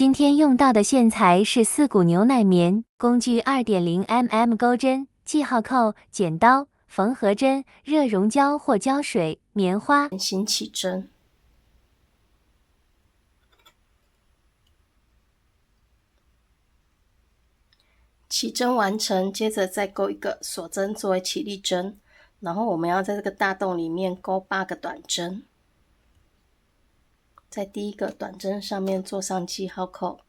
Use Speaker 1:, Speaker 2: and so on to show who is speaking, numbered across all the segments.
Speaker 1: 今天用到的线材是4股牛奶棉，工具 2.0mm 钩针、记号扣、剪刀、缝合针、热熔胶或胶水、棉花。
Speaker 2: 先起针，起针完成，接着再钩一个锁针作为起立针，然后我们要在这个大洞里面钩8个短针，在第一个短针上面做上记号扣，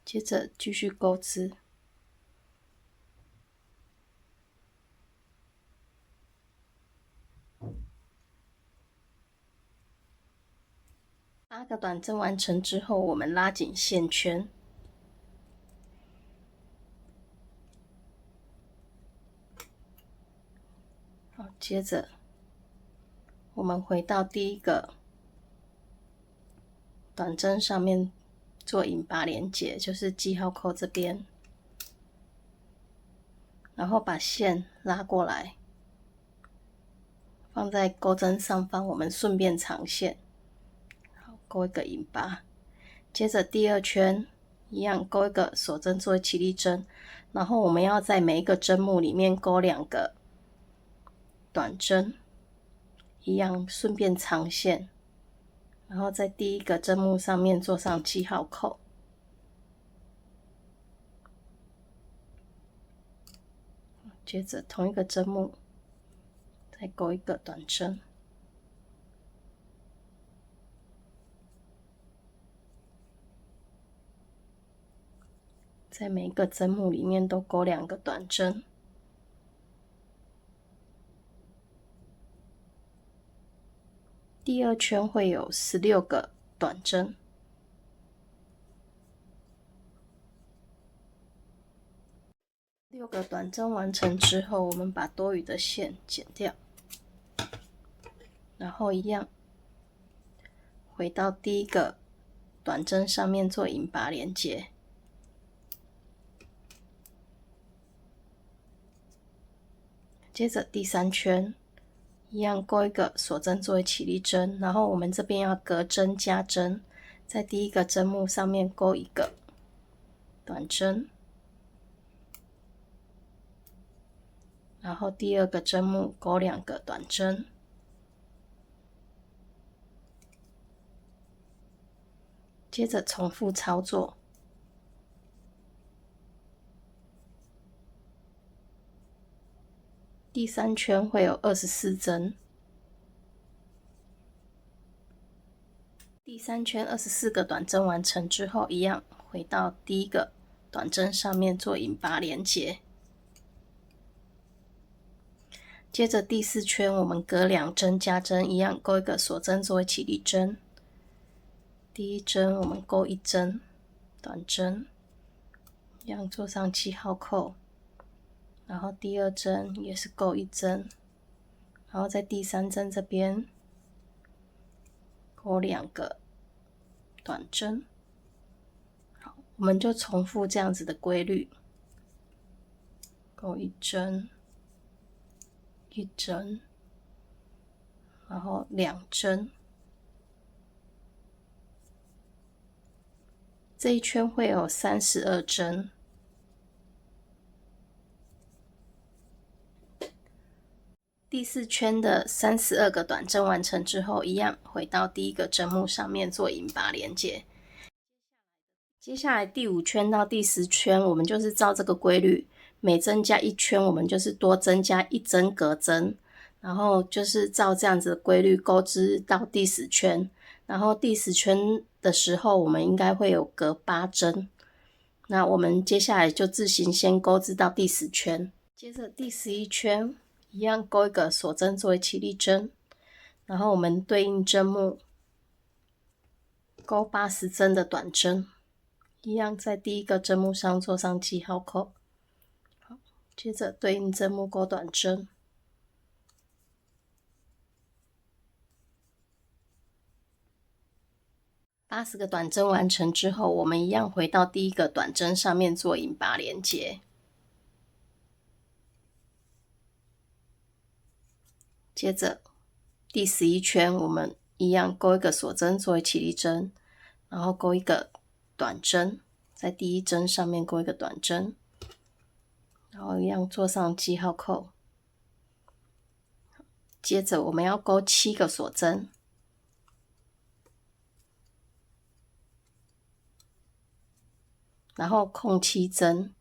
Speaker 2: 接着继续钩织。8个短针完成之后，我们拉紧线圈，好，接着我们回到第一个短针上面做引拔连结，就是记号扣这边，然后把线拉过来，放在钩针上方，我们顺便长线，好，钩一个引拔。接着第二圈一样钩一个锁针作为起立针，然后我们要在每一个针目里面钩2个短针，一样顺便长线，然后在第一个针目上面做上记号扣，接着同一个针目再钩一个短针，在每一个针目里面都钩2个短针。第二圈会有16个短针。6个短针完成之后，我们把多余的线剪掉，然后一样回到第一个短针上面做引拔连结，接着第3圈一样钩一个锁针作为起立针，然后我们这边要隔针加针，在第一个针目上面钩一个短针，然后第二个针目钩2个短针，接着重复操作。第3圈会有24针，第3圈24个短针完成之后，一样回到第一个短针上面做引拔连结，接着第4圈我们隔2针加针，一样钩一个锁针作为起立针，第一针我们钩1针短针，一样做上记号扣，然后第二针也是钩1针，然后在第3针这边钩2个短针。好，我们就重复这样子的规律，钩1针1针，然后2针，这一圈会有32针。第4圈的32个短针完成之后，一样回到第一个针目上面做引拔连结。接下来第5圈到第10圈，我们就是照这个规律，每增加1圈，我们就是多增加1针隔针，然后就是照这样子的规律钩织到第10圈，然后第10圈的时候，我们应该会有隔8针。那我们接下来就自行先钩织到第10圈，接着第11圈一样钩一个锁针作为起立针，然后我们对应针目钩80针的短针，一样在第一个针目上做上记号扣，好，接着对应针目钩短针。80个短针完成之后，我们一样回到第一个短针上面做引拔连结，接着第11圈，我们一样钩一个锁针作为起立针，然后钩一个短针，在第一针上面钩一个短针，然后一样做上记号扣。接着我们要钩7个锁针，然后空7针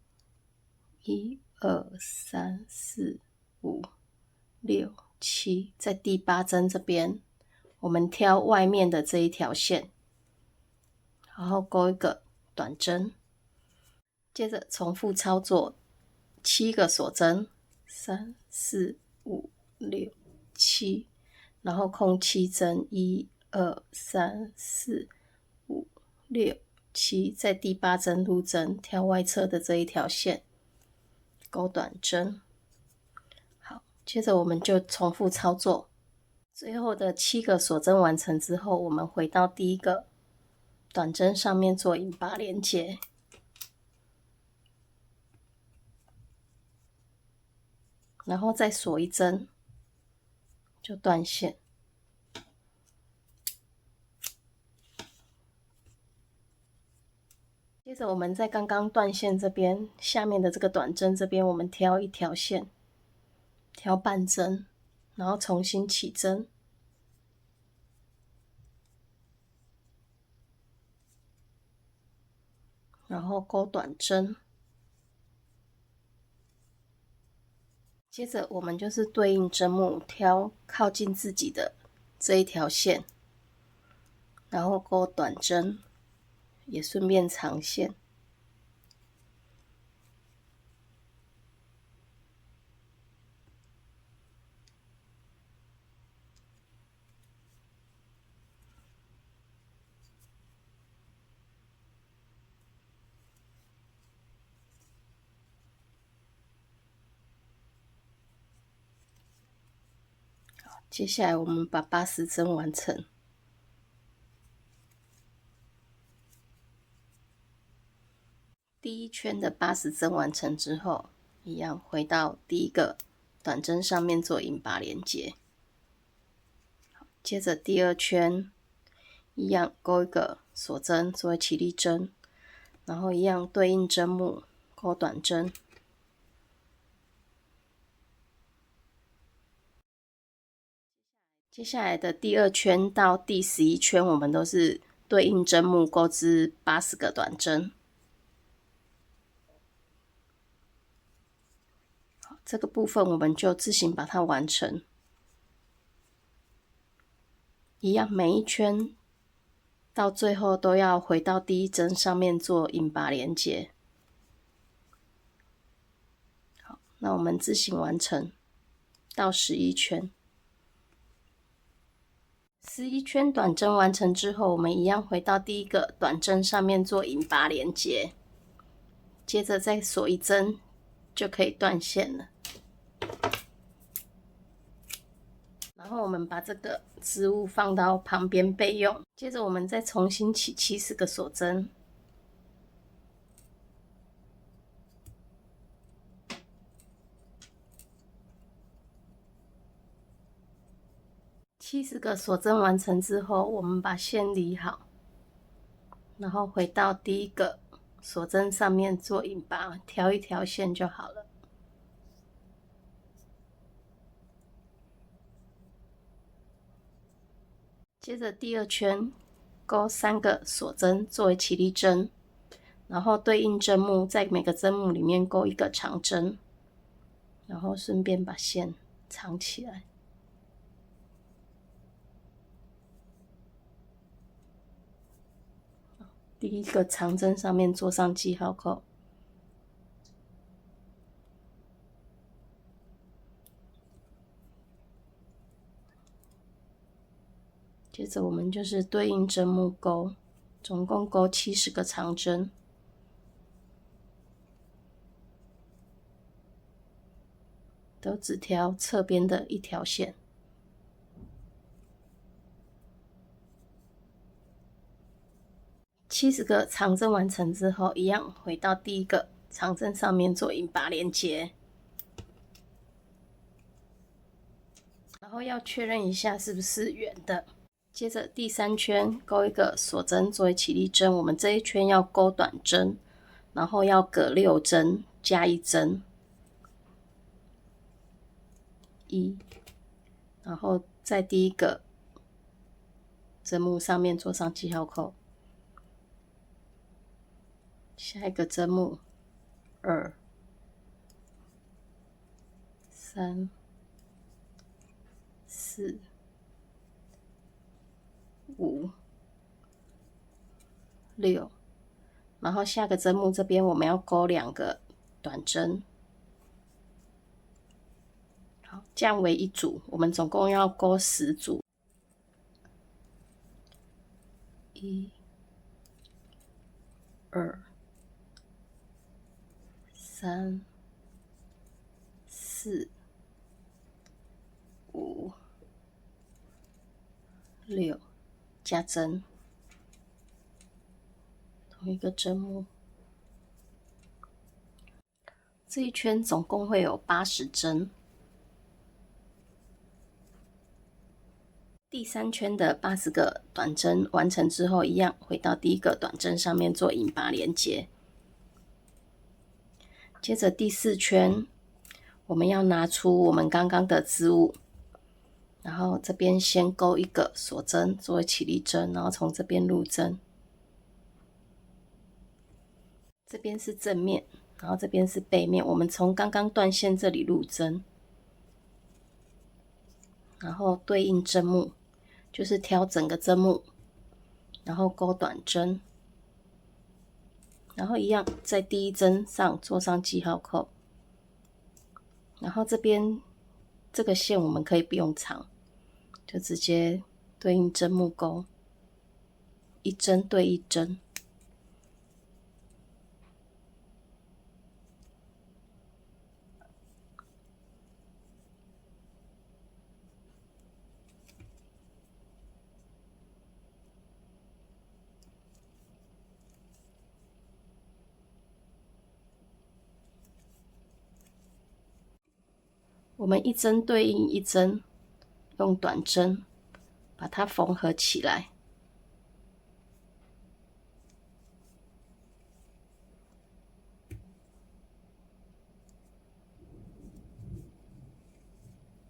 Speaker 2: ，1、2、3、4、5、6、7，在第8针这边，我们挑外面的这一条线，然后钩一个短针，接着重复操作7个锁针，3、4、5、6、7，然后空7针，1、2、3、4、5、6、7，在第8针入针，挑外侧的这一条线，钩短针。好，接着我们就重复操作，最后的7个锁针完成之后，我们回到第一个短针上面做引拔连结，然后再锁一针，就断线。接着我们在刚刚断线这边下面的这个短针这边，我们挑一条线，挑半针，然后重新起针，然后钩短针。接着我们就是对应针目，挑靠近自己的这一条线，然后钩短针，也顺便长线。接下来我们把80针完成。第一圈的80针完成之后，一样回到第一个短针上面做引拔连结。接着第二圈，一样钩一个锁针作为起立针，然后一样对应针目钩短针。接下来的第2圈到第11圈，我们都是对应针目钩织80个短针。好，这个部分我们就自行把它完成。一样，每一圈到最后都要回到第一针上面做引拔连结。好，那我们自行完成到11圈。11圈短针完成之后，我们一样回到第一个短针上面做引拔连结，接着再锁一针就可以断线了。然后我们把这个织物放到旁边备用，接着我们再重新起70个锁针。70个锁针完成之后，我们把线理好，然后回到第一个锁针上面做引拔，挑一条线就好了。接着第2圈钩3个锁针作为起立针，然后对应针目，在每个针目里面钩一个长针，然后顺便把线藏起来。第一个长针上面做上记号扣，接着我们就是对应针目钩，总共钩70个长针，都只挑侧边的一条线。70个长针完成之后，一样回到第一个长针上面做引拔连结，然后后要确认一下是不是圆的。接着第3圈钩一个锁针作为起立针，我们这一圈要钩短针，然后要隔6针加1针，1，然后在第一个针目上面做上记号扣，下一个针目2、3、4、5、6，然后下个针目这边我们要钩2个短针，好，这样为一组，我们总共要钩10组，1、2、3、4、5、6，加针，同一个针目。这一圈总共会有80针。第3圈的80个短针完成之后，一样回到第一个短针上面做引拔连结。接着第4圈，我们要拿出我们刚刚的织物，然后这边先钩一个锁针作为起立针，然后从这边入针。这边是正面，然后这边是背面，我们从刚刚断线这里入针，然后对应针目，就是挑整个针目，然后钩短针，然后一样在第一针上做上记号扣，然后这边这个线我们可以不用长，就直接对应针目钩，一针对一针。我们一针对应一针，用短针把它缝合起来。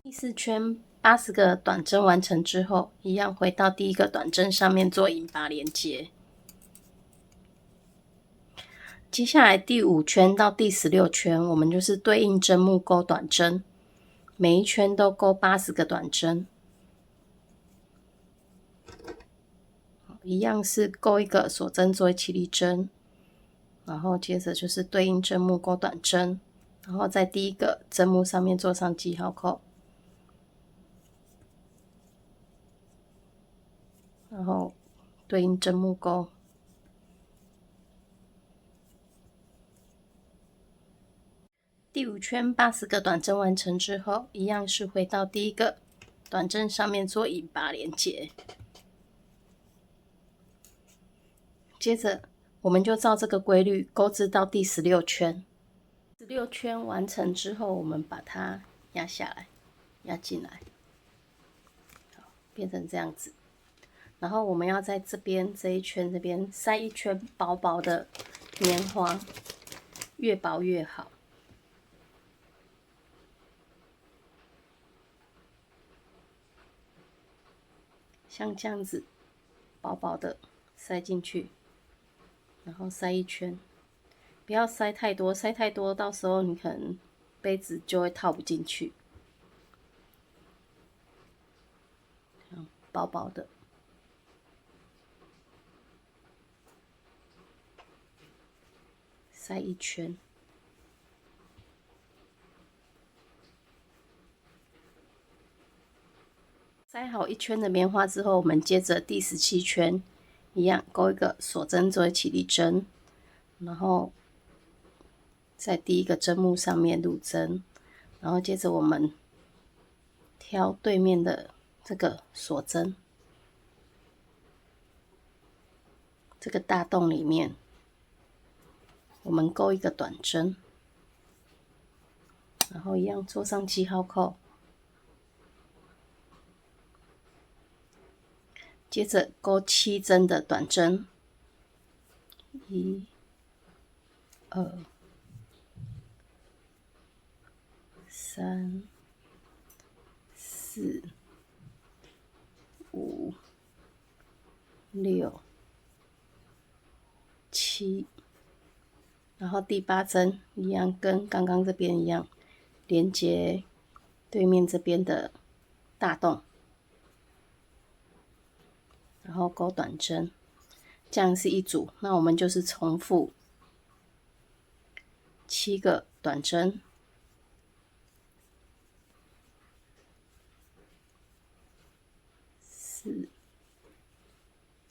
Speaker 2: 第4圈80个短针完成之后，一样回到第一个短针上面做引拔连结。接下来第5圈到第16圈，我们就是对应针目钩短针，每一圈都钩80个短针，一样是钩一个锁针作为起立针，然后接着就是对应针目钩短针，然后在第一个针目上面做上记号扣，然后对应针目钩。第5圈80个短针完成之后，一样是回到第一个短针上面做引拔连结。接着我们就照这个规律钩织到第16圈。16圈完成之后，我们把它压下来，压进来，好，变成这样子。然后我们要在这边这一圈这边塞一圈薄薄的棉花，越薄越好。像这样子薄薄的塞进去，然后塞一圈，不要塞太多，塞太多到时候你可能杯子就会套不进去。薄薄的，塞一圈。塞好一圈的棉花之后，我们接着第17圈，一样钩一个锁针作为起立针，然后在第一个针目上面入针，然后接着我们挑对面的这个锁针，这个大洞里面，我们钩一个短针，然后一样做上记号扣。接着钩7针的短针，1、2、3、4、5、6、7，然后第8针一样，跟刚刚这边一样，连接对面这边的大洞，然后钩短针，这样是一组。那我们就是重复7个短针，4、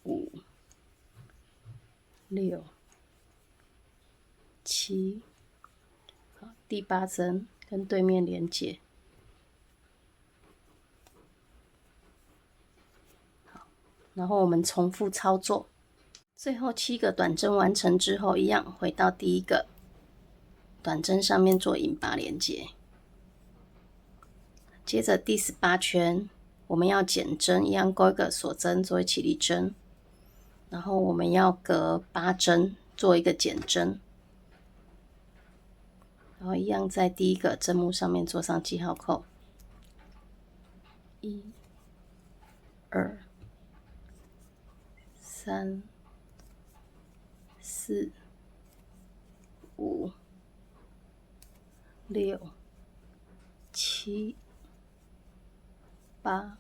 Speaker 2: 5、6、7，好，第8针跟对面连接。好，然后我们重复操作，最后7个短针完成之后，一样回到第一个短针上面做引拔连接。接着第18圈，我们要减针，一样钩一个锁针作为起立针，然后我们要隔8针做一个减针，然后一样在第一个针目上面做上记号扣，1、2、3、4、5、6、7、8，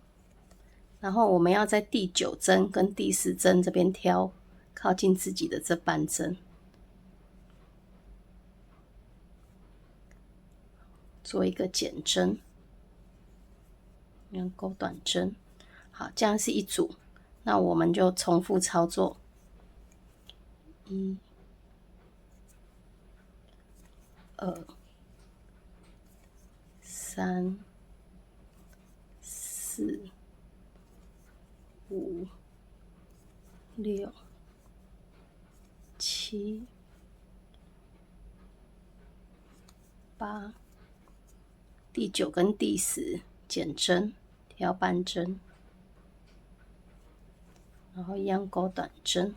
Speaker 2: 然后我们要在第9针跟第10针这边挑靠近自己的这半针，做一个减针，用钩短针。好，这样是一组。那我们就重复操作，1、2、3、4、5、6、7、8，第9跟第10减针，挑半针，然后一样钩短针。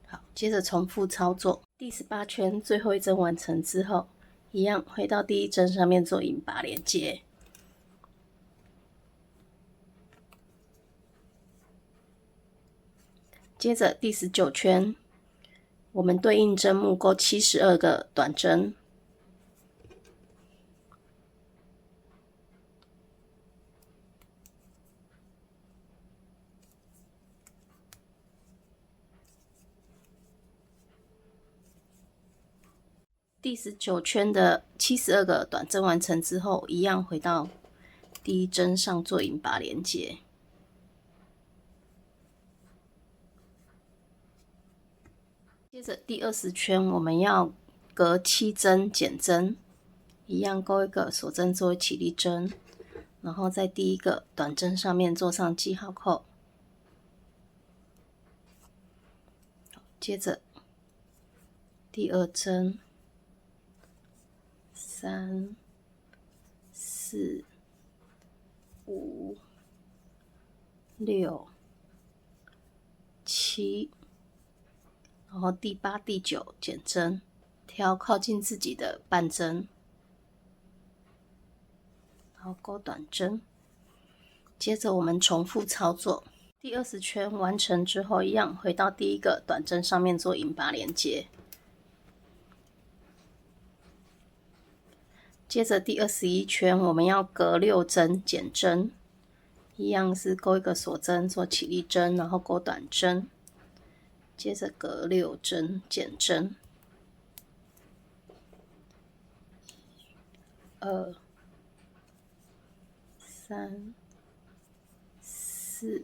Speaker 2: 好，接着重复操作。第18圈最后一针完成之后，一样回到第一针上面做引拔连接。接着第19圈，我们对应针目钩72个短针。第19圈的72个短针完成之后，一样回到第一针上做引拔连接。接着第20圈，我们要隔7针减针，一样钩一个锁针作为起立针，然后在第一个短针上面做上记号扣。接着第2针，3、4、5、6、7，然后第8、第9减针，挑靠近自己的半针，然后钩短针。接着我们重复操作，第20圈完成之后，一样回到第一个短针上面做引拔连接。接着第21圈，我们要隔6针减针，一样是钩一个锁针做起立针，然后钩短针。接着隔6针减针，2、3、4、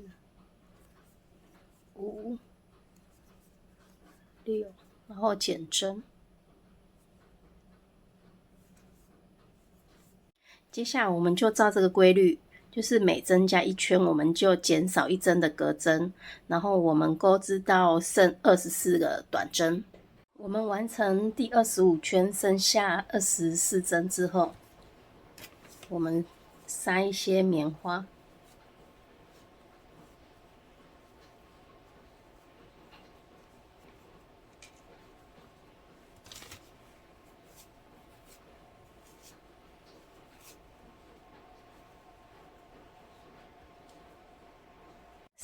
Speaker 2: 5、6，然后减针。接下来我们就照这个规律，就是每增加1圈，我们就减少1针的隔针，然后我们钩织到剩24个短针。我们完成第25圈，剩下24针之后，我们塞一些棉花。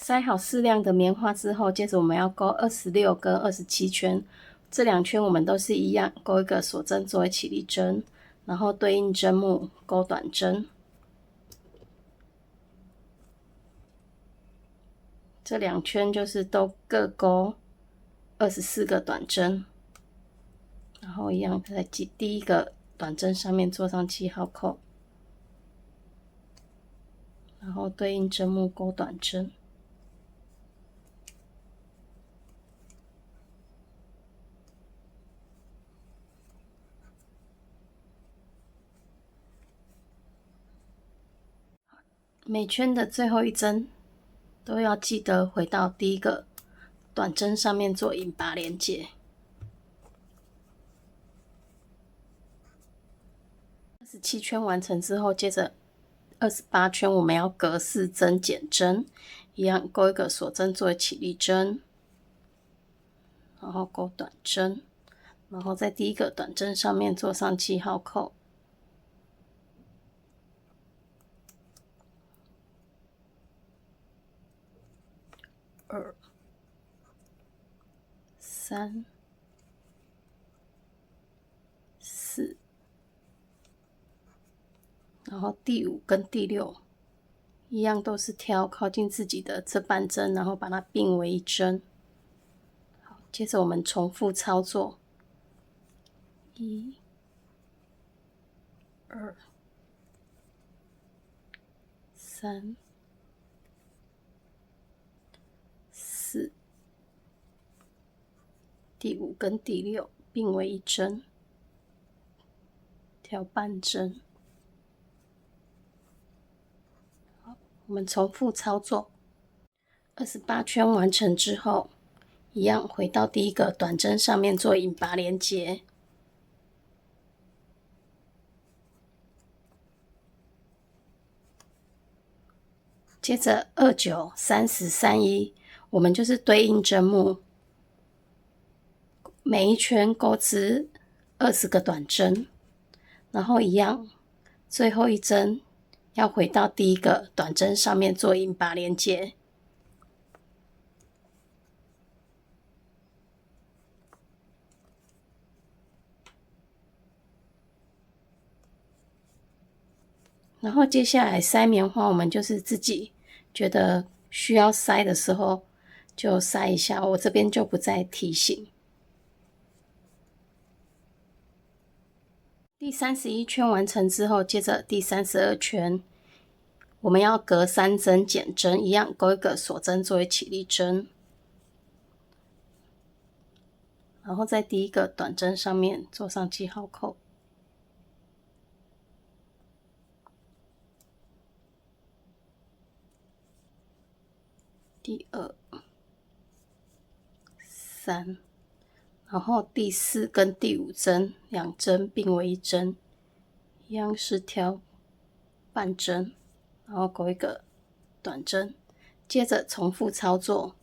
Speaker 2: 塞好适量的棉花之后，接着我们要钩26跟27圈，这2圈我们都是一样，钩一个锁针作为起立针，然后对应针目钩短针。这2圈就是都各钩24个短针，然后一样在第一个短针上面做上7号扣，然后对应针目钩短针。每圈的最后一针都要记得回到第一个短针上面做引拔连结。27圈完成之后，接着28圈我们要隔4针减针，一样钩一个锁针作为起立针，然后钩短针，然后在第一个短针上面做上7号扣。2、3、4，然后第5跟第6一样都是挑靠近自己的这半针，然后把它并为一针。好，接着我们重复操作，1、2、3、4，第5跟第6并为一针，挑半针。好，我们重复操作。28圈完成之后，一样回到第一个短针上面做引拔连结。接着29、30、31，我们就是对应针目，每一圈钩织20个短针，然后一样，最后一针要回到第一个短针上面做引拔连结。然后接下来塞棉花，我们就是自己觉得需要塞的时候就塞一下，我这边就不再提醒。第31圈完成之后，接着第32圈，我们要隔3针减针，一样钩一个锁针作为起立针，然后在第一个短针上面做上记号扣。第2、3，然后第4跟第5针2针并为一针，一样是挑半针，然后钩一个短针，接着重复操作。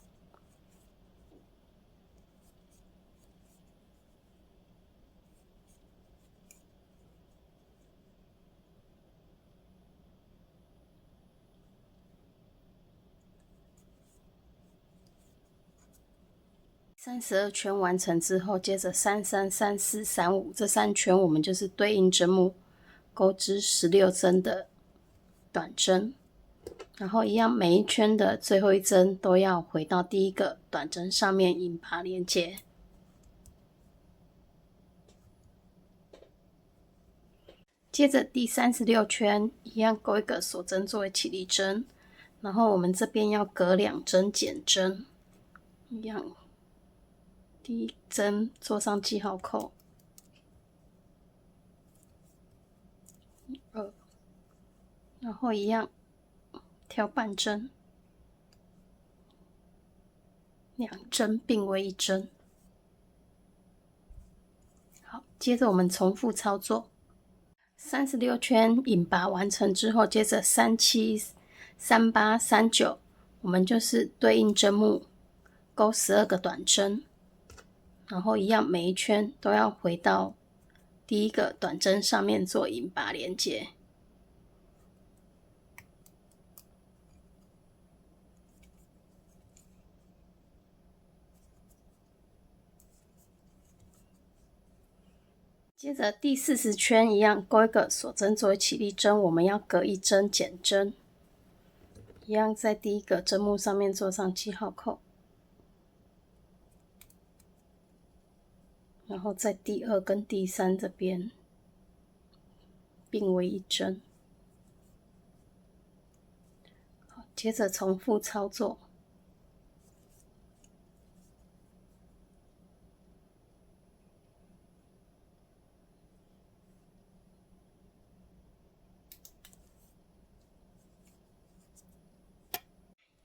Speaker 2: 32圈完成之后，接着33、34、35这3圈，我们就是对应针目钩织16针的短针，然后一样每一圈的最后一针都要回到第一个短针上面引拔连结。接着第36圈一样钩一个锁针作为起立针，然后我们这边要隔2针减针，一样。第一针做上记号扣，2，然后一样挑半针，2针并为一针。好，接着我们重复操作。36圈引拔完成之后，接着37、38、39，我们就是对应针目钩12个短针。然后一样，每一圈都要回到第一个短针上面做引拔连结。接着第40圈一样钩一个锁针作为起立针，我们要隔一针减针，一样在第一个针目上面做上记号扣，然后在第2跟第3这边并为一针。好，接着重复操作。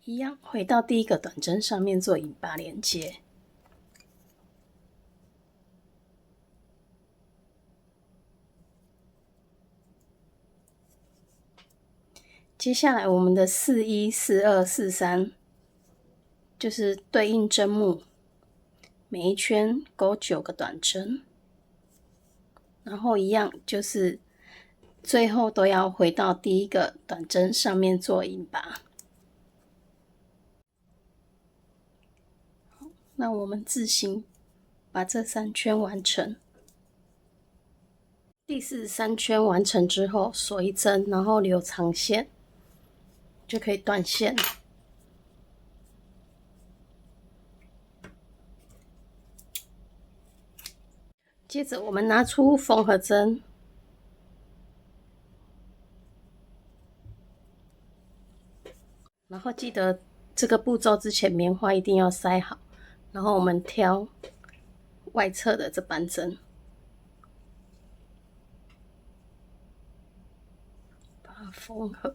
Speaker 2: 一样回到第一个短针上面做引拔连接。接下来我们的41、42、43就是对应针目，每一圈钩9个短针，然后一样就是最后都要回到第一个短针上面做引拔。那我们自行把这3圈完成。第43圈完成之后，锁一针，然后留长线，就可以断线了。接着我们拿出缝合针，然后记得这个步骤之前棉花一定要塞好，然后我们挑外侧的这半针，把它缝合。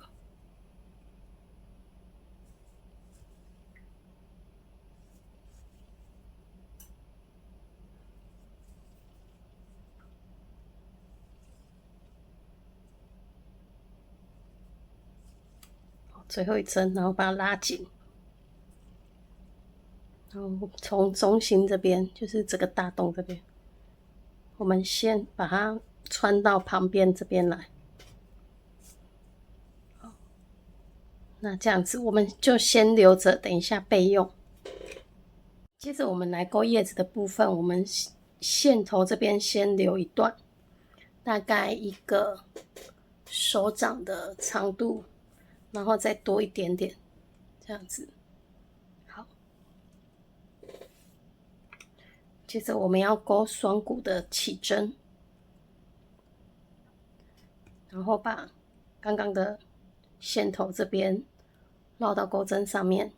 Speaker 2: 最后一针，然后把它拉紧，然后从中心这边，就是这个大洞这边，我们先把它穿到旁边这边来。好，那这样子我们就先留着，等一下备用。接着我们来钩叶子的部分，我们线头这边先留一段，大概一个手掌的长度。然后再多一点点，这样子。好，接着我们要钩双股的起针，然后把刚刚的线头这边绕到钩针上面，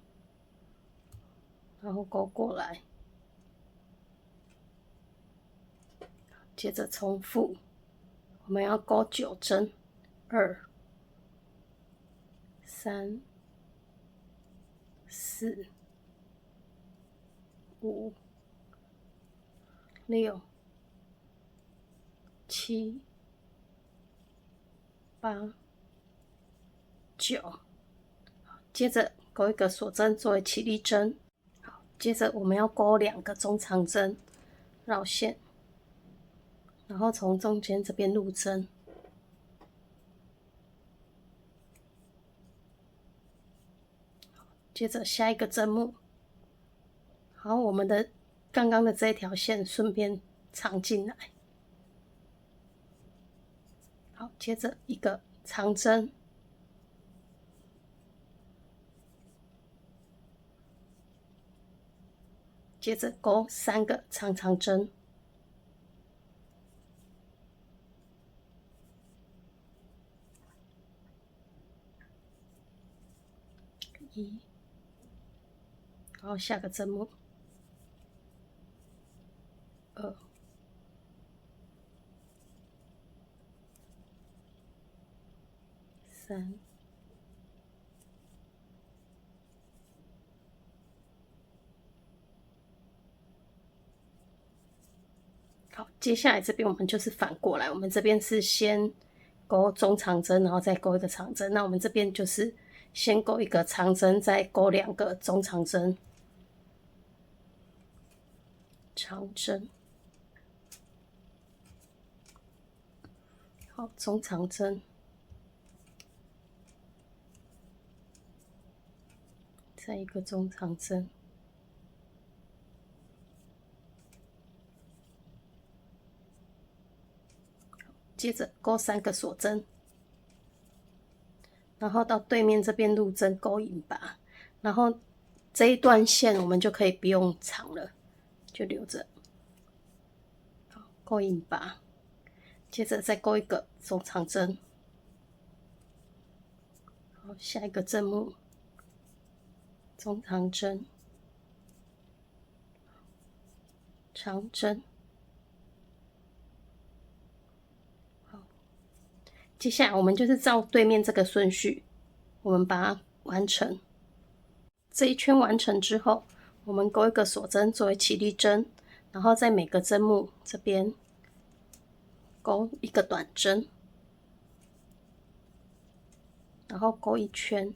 Speaker 2: 然后钩过来，接着重复，我们要钩9针，2、3、4、5、6、7、8、9，接着钩一个锁针作为起立针。好，接着我们要钩2个中长针，绕线，然后从中间这边入针。接着下一个针目，好，我们的刚刚的这一条线顺便藏进来。好，接着一个长针，接着钩3个长长针，然后下个针目，2、3、好，接下来这边我们就是反过来，我们这边是先钩中长针，然后再钩一个长针。那我们这边就是先钩一个长针，再钩2个中长针，长针，好，中长针，再一个中长针。接着钩3个锁针，然后到对面这边入针钩引拔，然后这一段线我们就可以不用长了，就留着。钩引拔，接着再钩一个中长针。好，下一个针目中长针、长针。好，接下来我们就是照对面这个顺序，我们把它完成。这一圈完成之后，我们钩一个锁针作为起立针，然后在每个针目这边钩一个短针，然后钩一圈。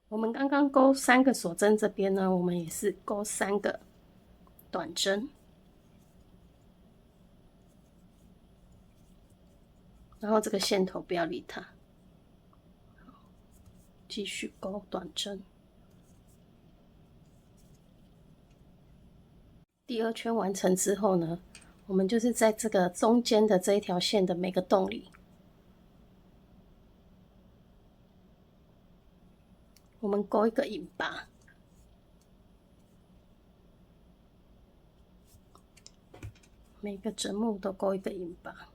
Speaker 2: 我们刚刚钩3个锁针这边呢，我们也是钩3个短针，然后这个线头不要理它，继续钩短针。第2圈完成之后呢，我们就是在这个中间的这一条线的每个洞里，我们钩一个引拔，每个针目都钩一个引拔。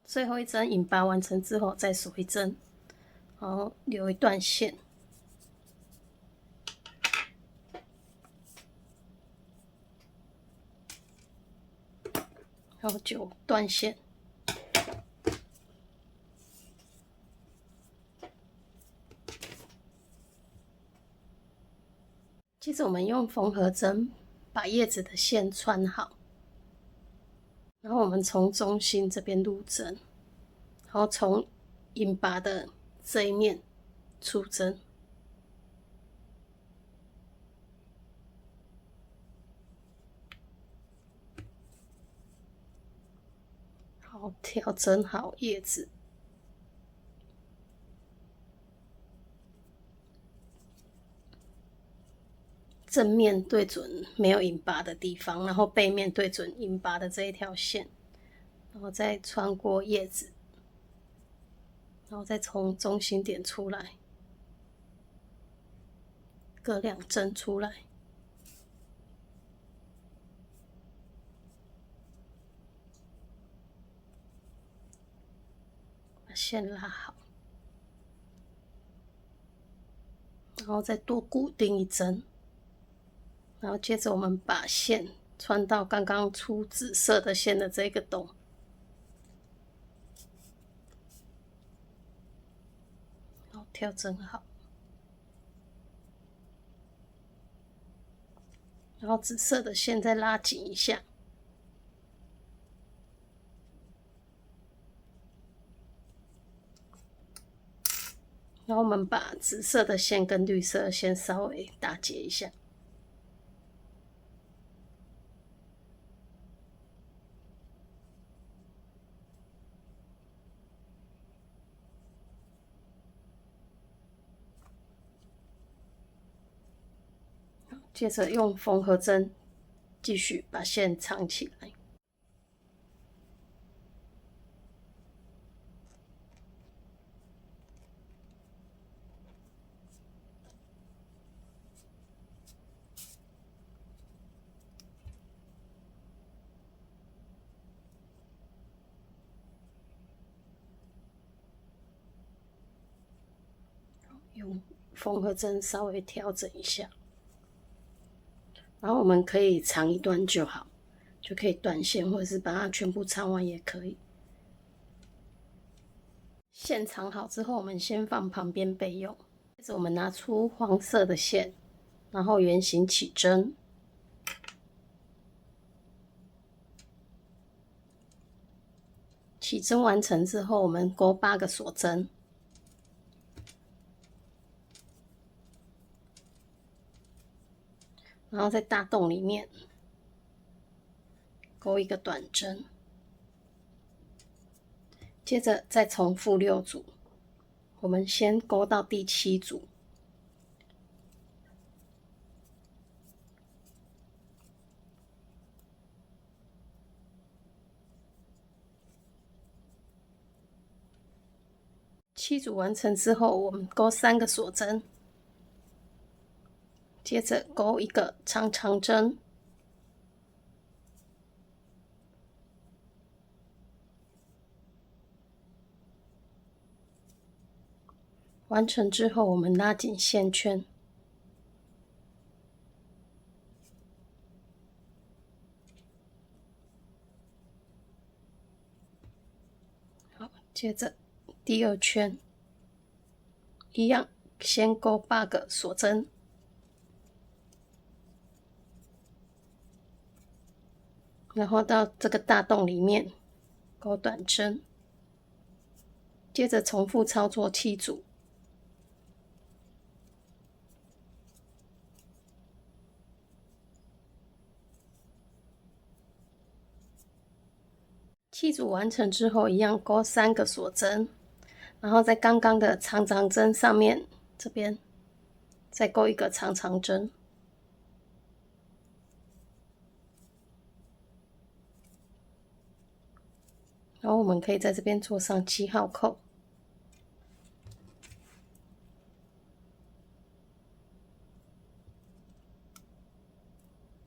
Speaker 2: 最后一针引拔完成之后，再锁一针，然后留一段线，然后9段线。接着我们用缝合针把叶子的线穿好，然后我们从中心这边入针，然后从引拔的这一面出针，好，调整好叶子。正面对准没有引拔的地方，然后背面对准引拔的这一条线，然后再穿过叶子，然后再从中心点出来，各2针出来，把线拉好，然后再多固定1针。然后接着我们把线穿到刚刚出紫色的线的这个洞，然后调整好，然后紫色的线再拉紧一下，然后我们把紫色的线跟绿色的线稍微打结一下。接着用缝合针继续把线藏起来。用缝合针稍微调整一下，然后我们可以长一段就好，就可以断线，或者是把它全部长完也可以。线长好之后，我们先放旁边备用。接着我们拿出黄色的线，然后圆形起针，起针完成之后，我们钩8个锁针，然后在大洞里面钩一个短针，接着再重复6组，我们先钩到第7组。7组完成之后，我们钩3个锁针，接着钩一个长长针，完成之后，我们拉紧线圈，好，接着第2圈一样，先钩8个锁针，然后到这个大洞里面钩短针，接着重复操作7组。7组完成之后，一样钩3个锁针，然后在刚刚的长长针上面这边再钩一个长长针，然后我们可以在这边做上记号扣。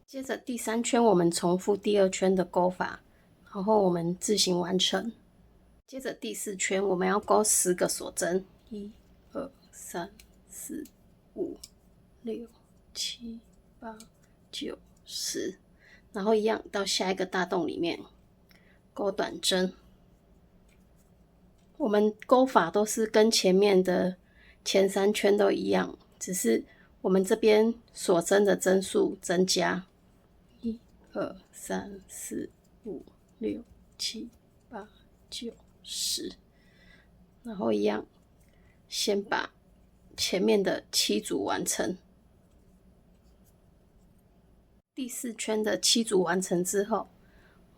Speaker 2: 接着第3圈我们重复第2圈的钩法，然后我们自行完成。接着第4圈我们要钩10个锁针，1、2、3、4、5、6、7、8、9、10，然后一样到下一个大洞里面钩短针。我们钩法都是跟前面的前3圈都一样，只是我们这边锁针的针数增加，1、2、3、4、5、6、7、8、9、10，然后一样先把前面的7组完成。第4圈的7组完成之后，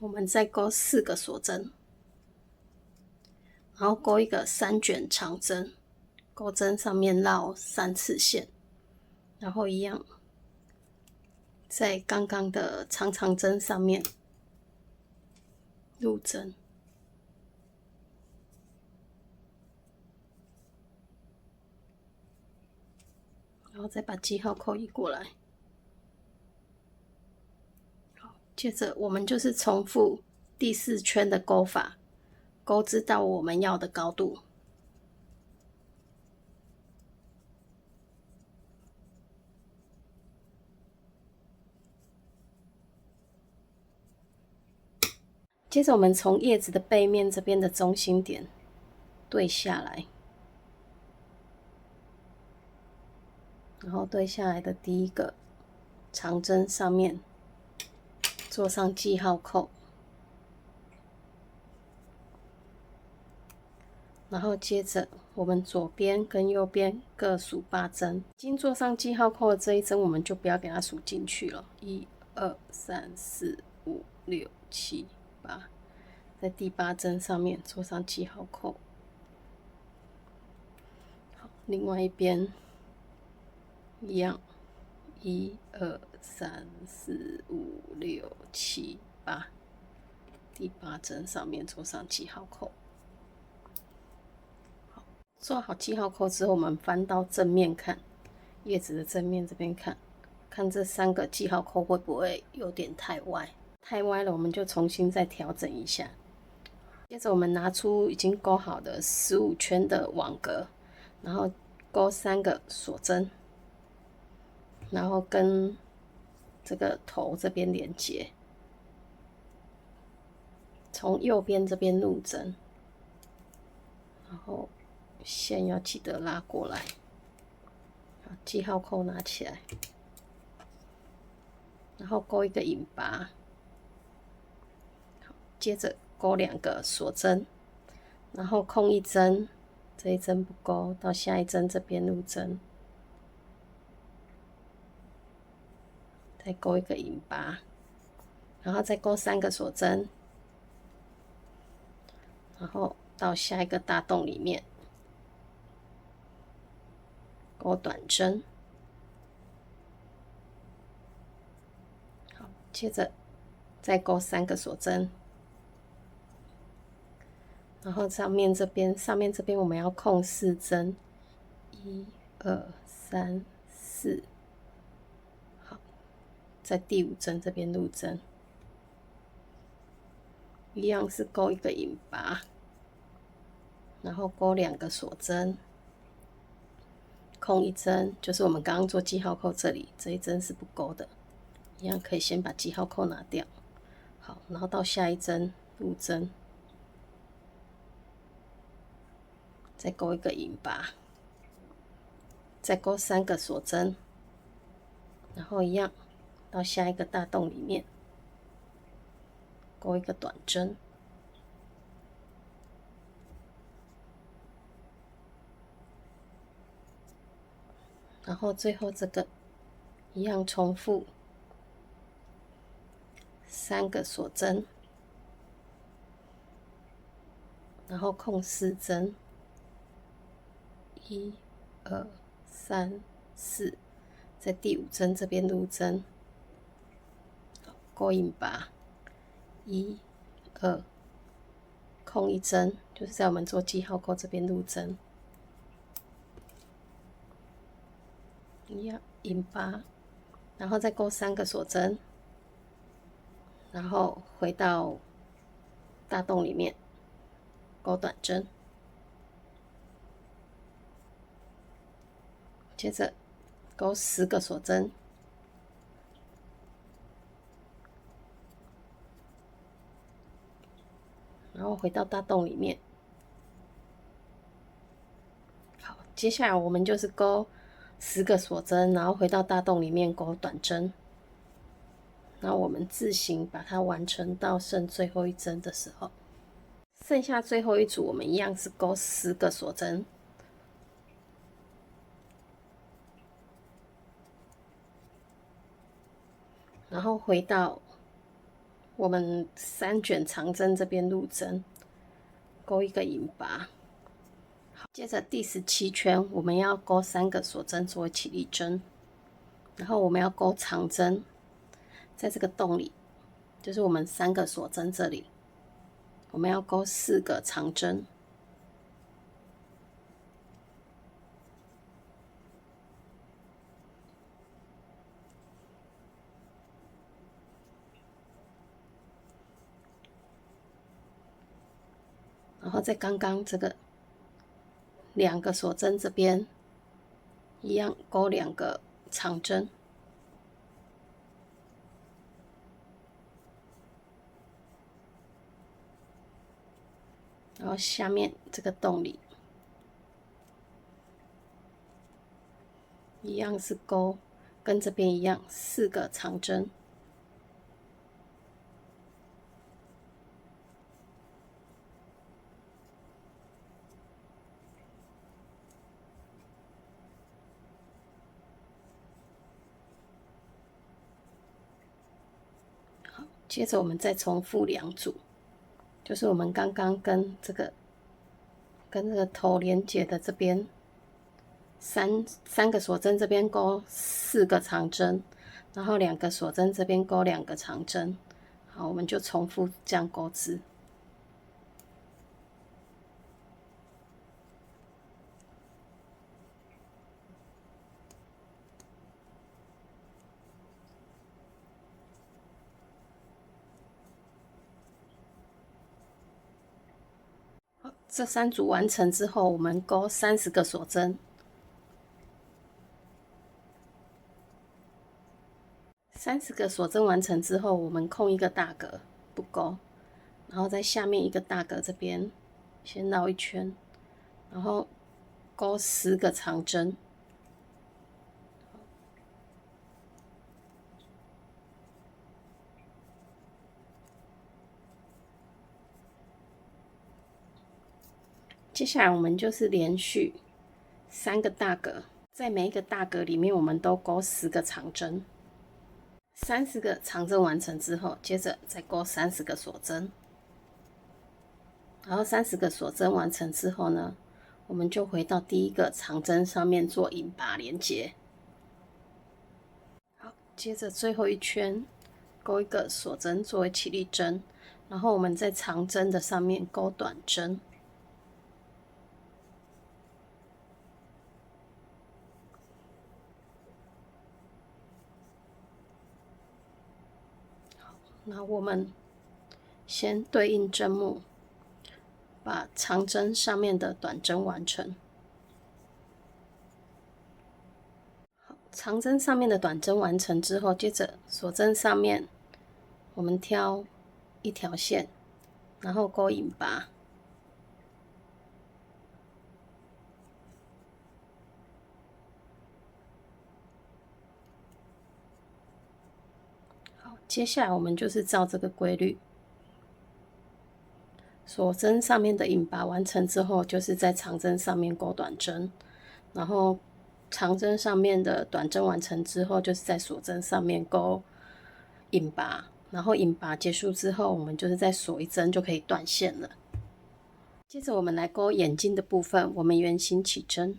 Speaker 2: 我们再钩4个锁针，然后钩一个3卷长针，钩针上面绕3次线，然后一样在刚刚的长长针上面入针，然后再把记号扣移过来。好，接着我们就是重复第4圈的钩法，钩织到我们要的高度。接着我们从叶子的背面这边的中心点对下来，然后对下来的第1个长针上面做上记号扣，然后接着我们左边跟右边各数8针，已经做上记号扣的这一针我们就不要给它数进去了，1、2、3、4、5、6、7、8，在第8针上面做上记号扣。好，另外一边一样，1、2、3、4、5、6、7、8，第8针上面做上记号扣。好，做好记号扣之后，我们翻到正面看，叶子的正面这边看，看这3个记号扣会不会有点太歪？太歪了，我们就重新再调整一下。接着我们拿出已经钩好的15圈的网格，然后钩3个锁针，然后跟这个头这边连接，从右边这边入针，然后线要记得拉过来，记号扣拿起来，然后钩一个引拔，接着钩2个锁针，然后空一针，这一针不钩，到下一针这边入针，再钩一个引拔，然后再钩3个锁针，然后到下一个大洞里面钩短针。好，接着再钩3个锁针，然后上面这边我们要空4针，1、2、3、4。好，在第5针这边入针，一样是钩一个引拔，然后钩2个锁针，空一针，就是我们刚刚做记号扣这里这一针是不钩的，一样可以先把记号扣拿掉。好，然后到下一针入针，再钩一个引拔，再钩3个锁针，然后一样到下一个大洞里面钩一个短针，然后最后这个一样重复3个锁针，然后空4针，1、2、3、4，在第5针这边入针，钩引拔，1、2，空一针，就是在我们做记号扣这边入针，一样引拔，然后再钩3个锁针，然后回到大洞里面钩短针，接着钩10个锁针，然后回到大洞里面。好，接下来我们就是钩10个锁针，然后回到大洞里面钩短针。那我们自行把它完成到剩最后一针的时候，剩下最后一组我们一样是钩10个锁针，然后回到我们3卷长针这边入针，钩一个引拔。接着第17圈我们要钩3个锁针作为起立针，然后我们要钩长针，在这个洞里，就是我们3个锁针这里，我们要钩4个长针，然后在刚刚这个2个锁针这边一样钩2个长针，然后下面这个洞里一样是钩，跟这边一样4个长针，好，接着我们再重复2组，就是我们刚刚跟这个头连接的这边三个锁针这边钩4个长针，然后2个锁针这边钩2个长针。好，我们就重复这样钩织。好，这3组完成之后，我们钩30个锁针。30个锁针完成之后，我们空一个大格不钩，然后在下面一个大格这边先绕一圈，然后钩10个长针，接下来我们就是连续3个大格，在每一个大格里面我们都钩10个长针。30个长针完成之后，接着再钩30个锁针。然后30个锁针完成之后呢，我们就回到第一个长针上面做引拔连结。好，接着最后一圈钩一个锁针作为起立针，然后我们在长针的上面钩短针。好，那我们先对应针目，把长针上面的短针完成。好，长针上面的短针完成之后，接着锁针上面我们挑一条线，然后钩引拔。好，接下来我们就是照这个规律，锁针上面的引拔完成之后，就是在长针上面钩短针，然后长针上面的短针完成之后，就是在锁针上面钩引拔，然后引拔结束之后，我们就是再锁一针就可以断线了。接着我们来钩眼睛的部分，我们圆形起针，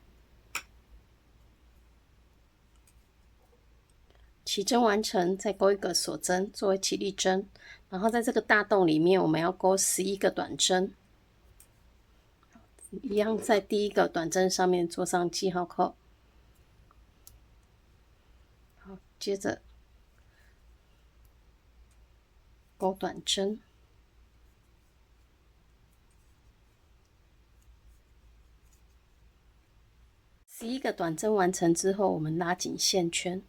Speaker 2: 起针完成，再钩一个锁针作为起立针，然后在这个大洞里面，我们要钩11个短针，一样在第一个短针上面做上记号扣。好，接着钩短针。11个短针完成之后，我们拉紧线圈，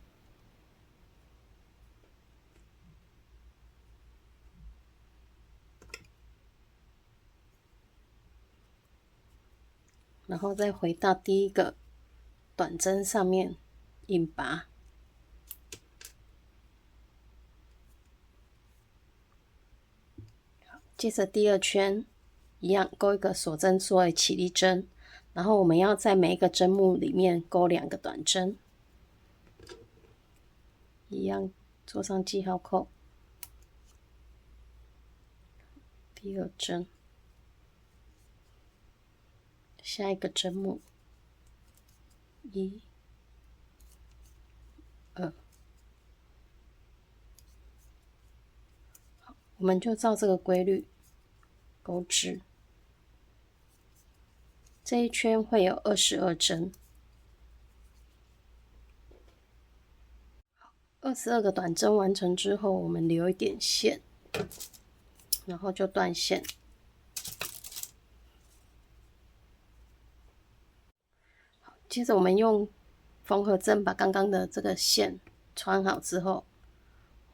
Speaker 2: 然后再回到第一个短针上面引拔。接着第2圈一样钩一个锁针作为起立针，然后我们要在每一个针目里面钩2个短针，一样做上记号扣。第2针，下一个针目，1、2，好，我们就照这个规律钩织。这一圈会有22针，22个短针完成之后，我们留一点线，然后就断线。好，接着我们用缝合针把刚刚的这个线穿好之后，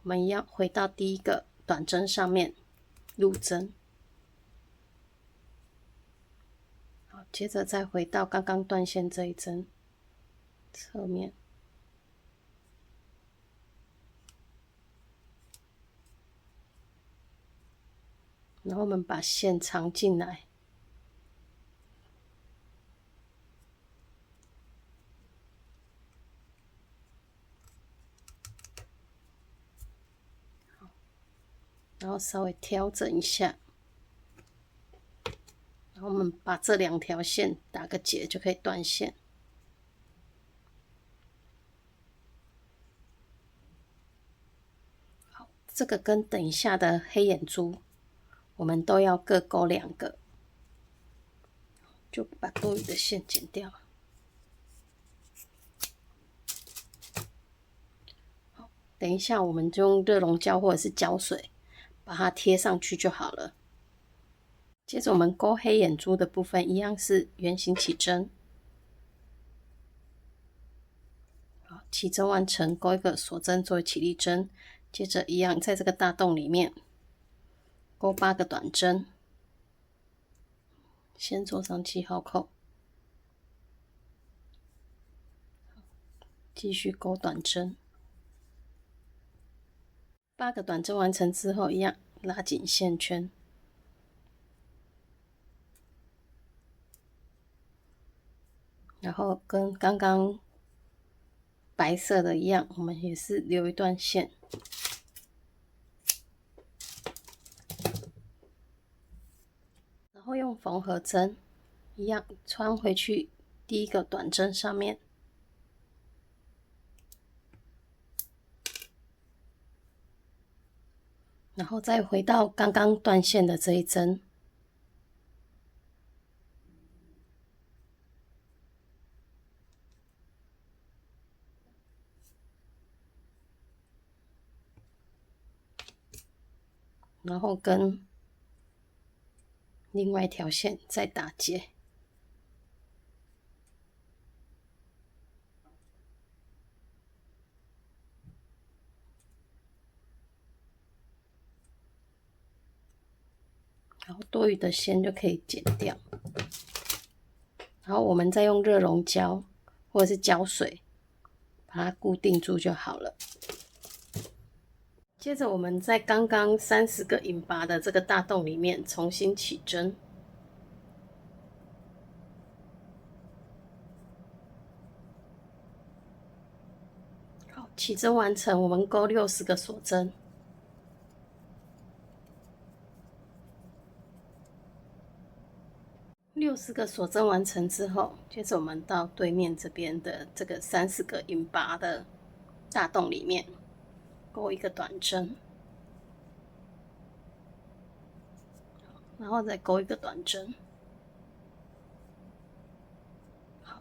Speaker 2: 我们一样回到第一个短针上面入针。好，接着再回到刚刚断线这一针侧面，然后我们把线藏进来，然后稍微调整一下，然后我们把这2条线打个结就可以断线。好，这个跟等一下的黑眼珠，我们都要各钩2个，就把多余的线剪掉。好，等一下我们就用热熔胶或者是胶水把它贴上去就好了。接着我们钩黑眼珠的部分一样是圆形起针，好，起针完成，钩一个锁针作为起立针，接着一样在这个大洞里面钩8个短针，先做上记号扣，继续钩短针，8个短针完成之后，一样拉紧线圈，然后跟刚刚白色的一样，我们也是留一段线，然后用缝合针一样穿回去第一个短针上面，然后再回到刚刚断线的这一针，然后跟另外一条线再打结。然后多余的线就可以剪掉，然后我们再用热熔胶或者是胶水把它固定住就好了。接着我们在刚刚30个引拔的这个大洞里面重新起针，好，起针完成，我们钩60个锁针。60个锁针完成之后，接着我们到对面这边的这个30个引拔的大洞里面钩一个短针，然后再钩一个短针，好，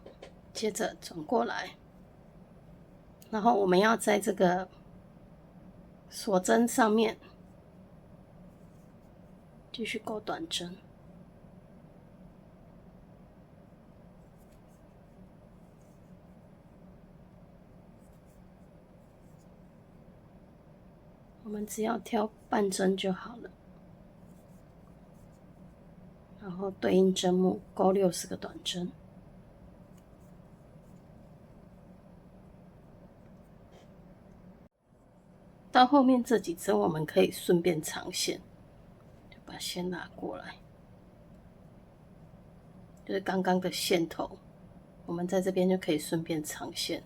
Speaker 2: 接着转过来，然后我们要在这个锁针上面继续钩短针。我们只要挑半针就好了，然后对应针目钩60个短针。到后面这几针我们可以顺便长线，就把线拉过来，就是刚刚的线头，我们在这边就可以顺便长线。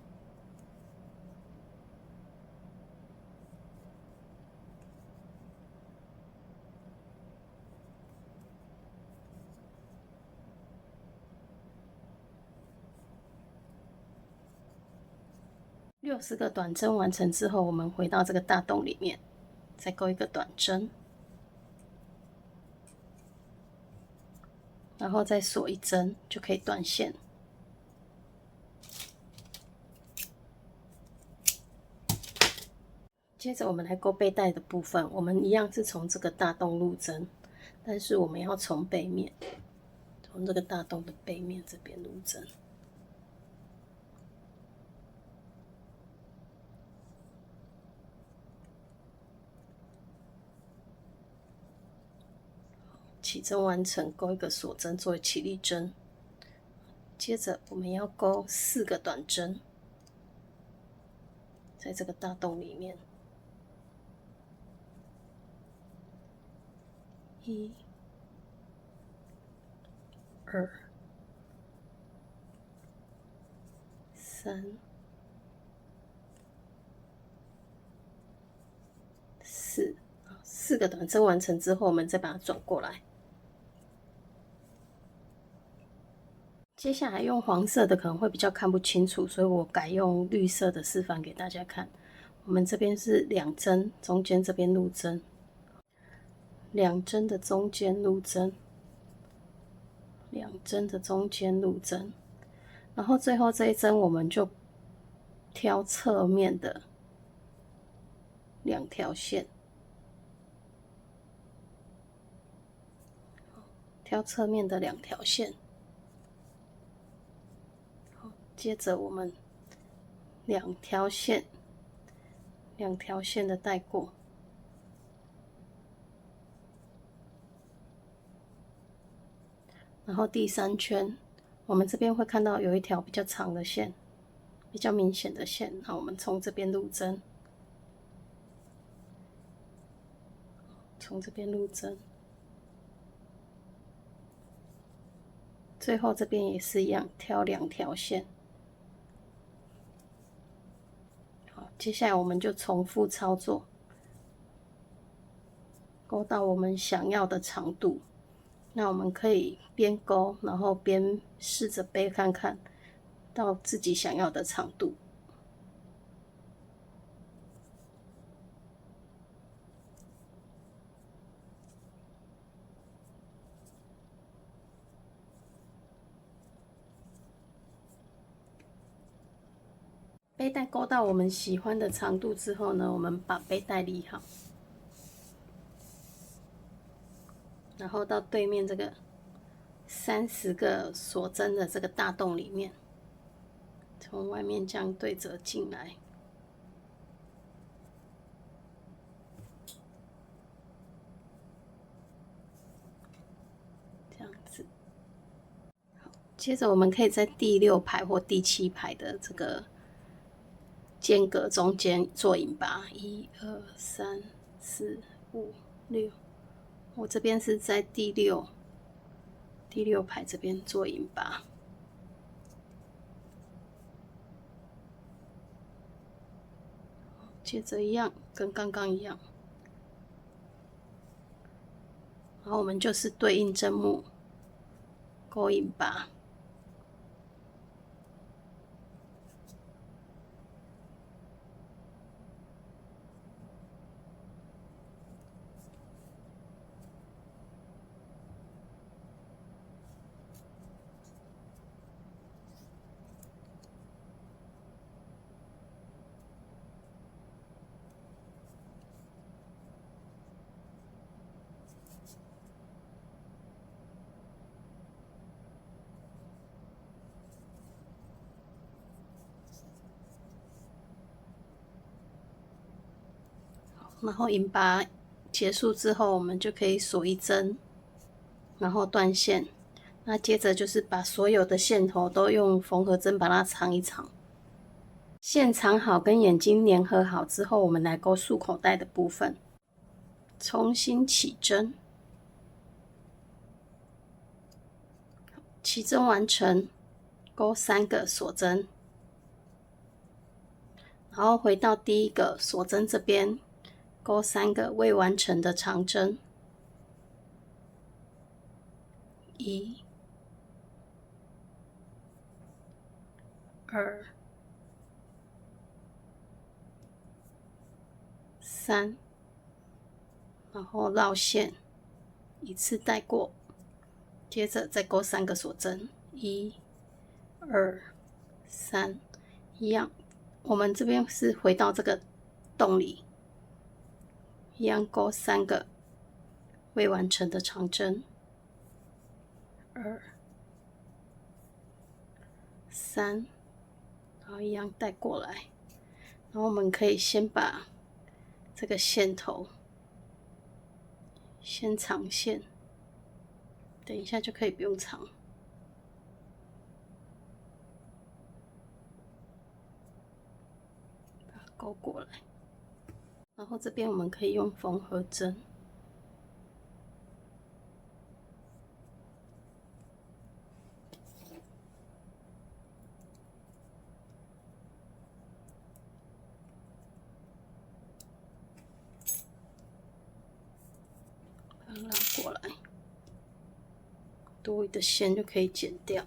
Speaker 2: 60个短针完成之后，我们回到这个大洞里面，再钩一个短针，然后再锁一针就可以断线。接着我们来钩背带的部分，我们一样是从这个大洞入针，但是我们要从背面，从这个大洞的背面这边入针。起针完成，钩一个锁针作为起立针。接着我们要钩4个短针，在这个大洞里面，1、2、3、4个短针完成之后，我们再把它转过来。接下来用黄色的可能会比较看不清楚，所以我改用绿色的示范给大家看。我们这边是2针，中间这边入针，2针的中间入针，2针的中间入针，然后最后这一针我们就挑侧面的2条线，挑侧面的2条线。接着我们2条线的带过，然后第3圈，我们这边会看到有一条比较长的线，比较明显的线，那我们从这边入针，最后这边也是一样，挑2条线。好，接下来我们就重复操作，勾到我们想要的长度。那我们可以边勾，然后边试着背看看，到自己想要的长度。背带勾到我们喜欢的长度之后呢，我们把背带理好，然后到对面这个30个锁针的这个大洞里面，从外面这样对折进来。这样子。好，接着我们可以在第6排或第7排的这个间隔中间做引拔，1、2、3、4、5、6。我这边是在第6排这边做引拔。接着一样，跟刚刚一样，然后我们就是对应针目勾引拔。然后引拔结束之后，我们就可以锁1针，然后断线。那接着就是把所有的线头都用缝合针把它藏一藏。线藏好跟眼睛粘合好之后，我们来勾束口袋的部分。重新起针，起针完成，勾3个锁针，然后回到第1个锁针这边，勾3个未完成的长针。1、2、3，然后绕线，一次带过，接着再勾3个锁针，1、2、3，一样。我们这边是回到这个洞里，一样勾3个未完成的长针，2、3，然后一样带过来。然后我们可以先把这个线头先藏线，等一下就可以不用藏。把它勾过来，然后这边我们可以用缝合针。把它拉过来，多余的线就可以剪掉。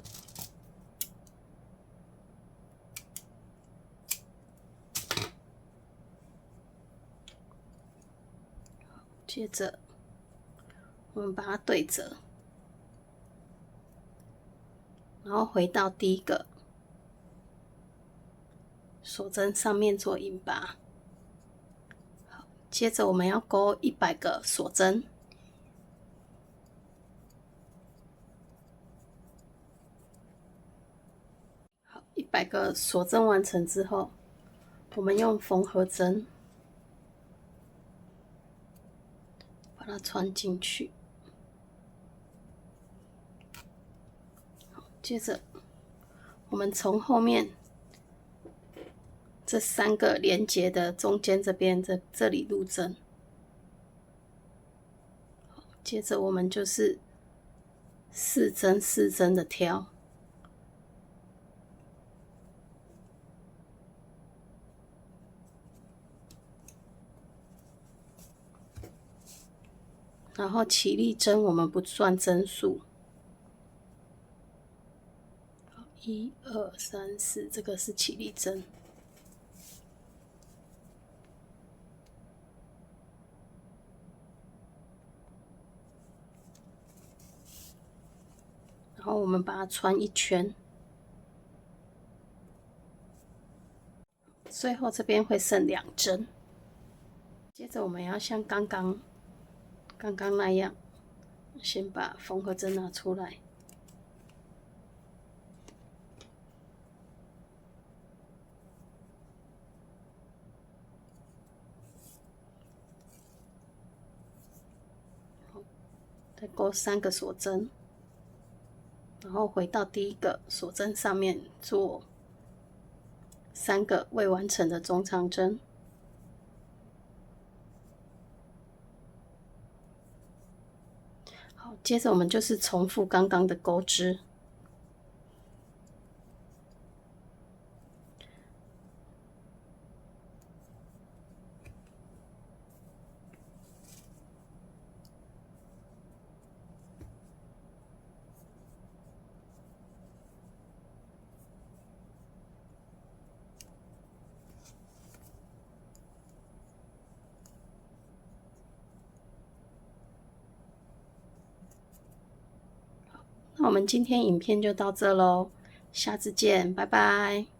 Speaker 2: 接着我们把它对折，然后回到第1个锁针上面做引拔。好，接着我们要勾100个锁针。好，100个锁针完成之后，我们用缝合针把它穿进去。好，接着我们从后面这3个连接的中间这边这里入针。接着我们就是4针4针的挑，然后起立针我们不算针数，1、2、3、4，这个是起立针。然后我们把它穿1圈，最后这边会剩2针。接着我们要像刚刚那样，先把缝合针拿出来，再钩3个锁针，然后回到第一个锁针上面做3个未完成的中长针。好，接着我们就是重复刚刚的钩织。那我们今天影片就到这咯，下次见，拜拜。